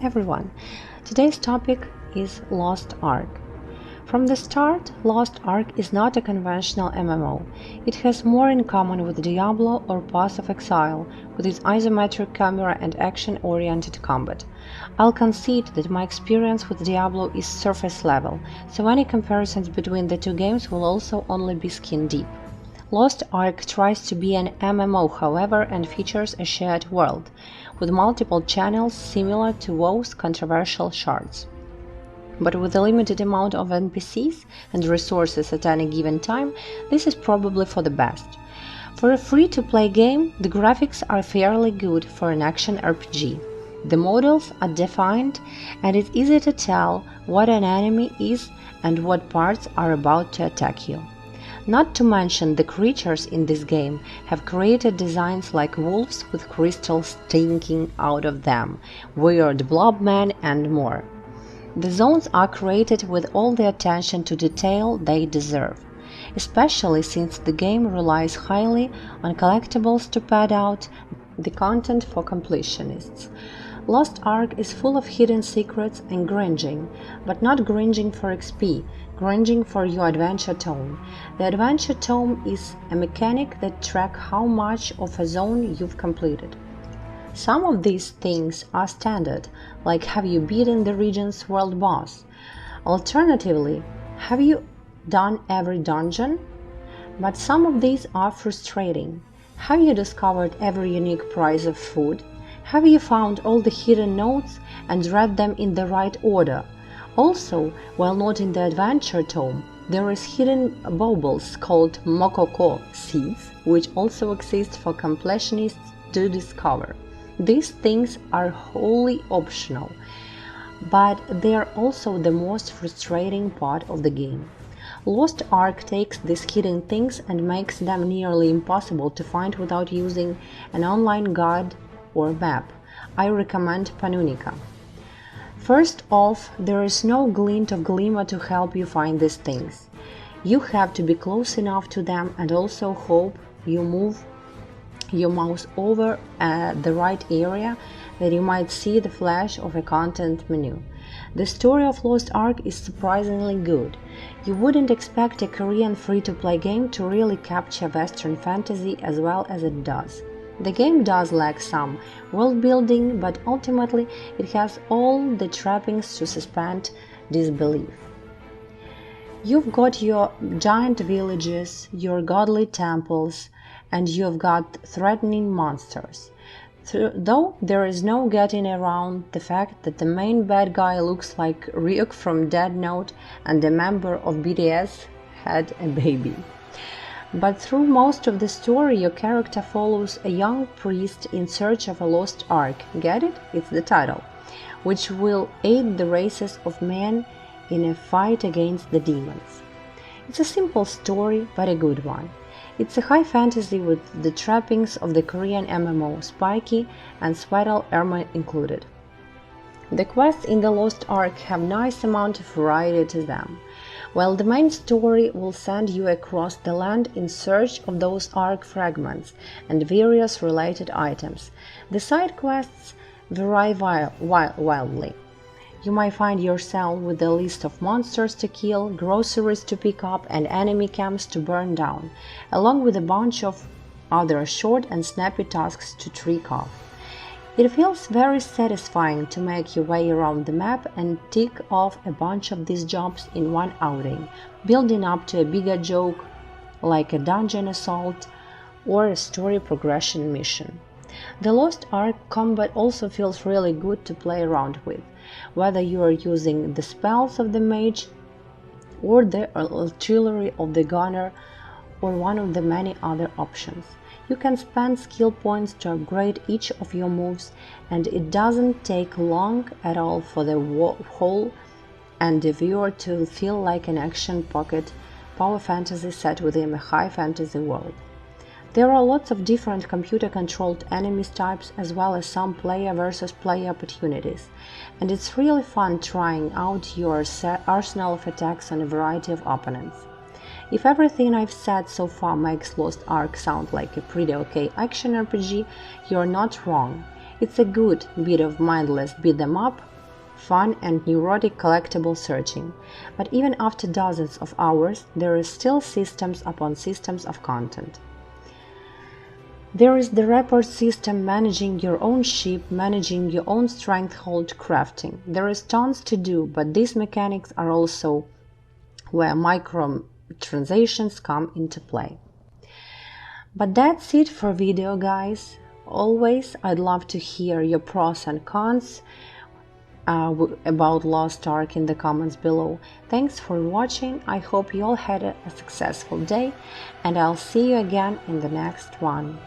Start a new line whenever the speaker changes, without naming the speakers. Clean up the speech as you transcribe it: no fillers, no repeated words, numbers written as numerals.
everyone! Today's topic is Lost Ark. From the start, Lost Ark is not a conventional MMO. It has more in common with Diablo or Path of Exile, with its isometric camera and action-oriented combat. I'll concede that my experience with Diablo is surface level, so any comparisons between the two games will also only be skin deep. Lost Ark tries to be an MMO, however, and features a shared world, with multiple channels similar to WoW's controversial shards. But with a limited amount of NPCs and resources at any given time, this is probably for the best. For a free-to-play game, the graphics are fairly good for an action RPG. The models are defined, and it's easy to tell what an enemy is and what parts are about to attack you. Not to mention the creatures in this game have created designs like wolves with crystals stinking out of them, weird blob men and more. The zones are created with all the attention to detail they deserve, especially since the game relies highly on collectibles to pad out the content for completionists. Lost Ark is full of hidden secrets and grinding, but not grinding for XP, grinding for your adventure tome. The adventure tome is a mechanic that tracks how much of a zone you've completed. Some of these things are standard, like have you beaten the region's world boss? Alternatively, have you done every dungeon? But some of these are frustrating. Have you discovered every unique prize of food? Have you found all the hidden notes and read them in the right order? Also, while not in the adventure tome, there is hidden baubles called Mokoko seeds, which also exist for completionists to discover. These things are wholly optional, but they are also the most frustrating part of the game. Lost Ark takes these hidden things and makes them nearly impossible to find without using an online guide or map. I recommend Panunica. First off, there is no glint of glimmer to help you find these things. You have to be close enough to them and also hope you move your mouse over the right area that you might see the flash of a content menu. The story of Lost Ark is surprisingly good. You wouldn't expect a Korean free-to-play game to really capture Western fantasy as well as it does. The game does lack some world building, but ultimately it has all the trappings to suspend disbelief. You've got your giant villages, your godly temples, and you've got threatening monsters. Though there is no getting around the fact that the main bad guy looks like Ryuk from Death Note and a member of BTS had a baby. But through most of the story, your character follows a young priest in search of a lost ark. Get it? It's the title. Which will aid the races of men in a fight against the demons. It's a simple story, but a good one. It's a high fantasy with the trappings of the Korean MMO, spiky and sweatal armor included. The quests in the Lost Ark have nice amount of variety to them. While the main story will send you across the land in search of those Ark fragments and various related items, the side quests vary wildly. You might find yourself with a list of monsters to kill, groceries to pick up, and enemy camps to burn down, along with a bunch of other short and snappy tasks to trick off. It feels very satisfying to make your way around the map and tick off a bunch of these jobs in one outing, building up to a bigger joke like a dungeon assault or a story progression mission. The Lost Ark combat also feels really good to play around with, whether you are using the spells of the mage or the artillery of the gunner or one of the many other options. You can spend skill points to upgrade each of your moves, and it doesn't take long at all for the whole and the viewer to feel like an action pocket power fantasy set within a high fantasy world. There are lots of different computer-controlled enemies types as well as some player versus player opportunities, and it's really fun trying out your arsenal of attacks on a variety of opponents. If everything I've said so far makes Lost Ark sound like a pretty okay action RPG, you're not wrong. It's a good bit of mindless beat 'em up fun and neurotic collectible searching, but even after dozens of hours, there is still systems upon systems of content. There is the report system managing your own ship, managing your own stronghold crafting. There is tons to do, but these mechanics are also where microtransactions come into play. But that's it for video, guys. Always, I'd love to hear your pros and cons about Lost Ark in the comments below. Thanks for watching. I hope you all had a successful day, and I'll see you again in the next one.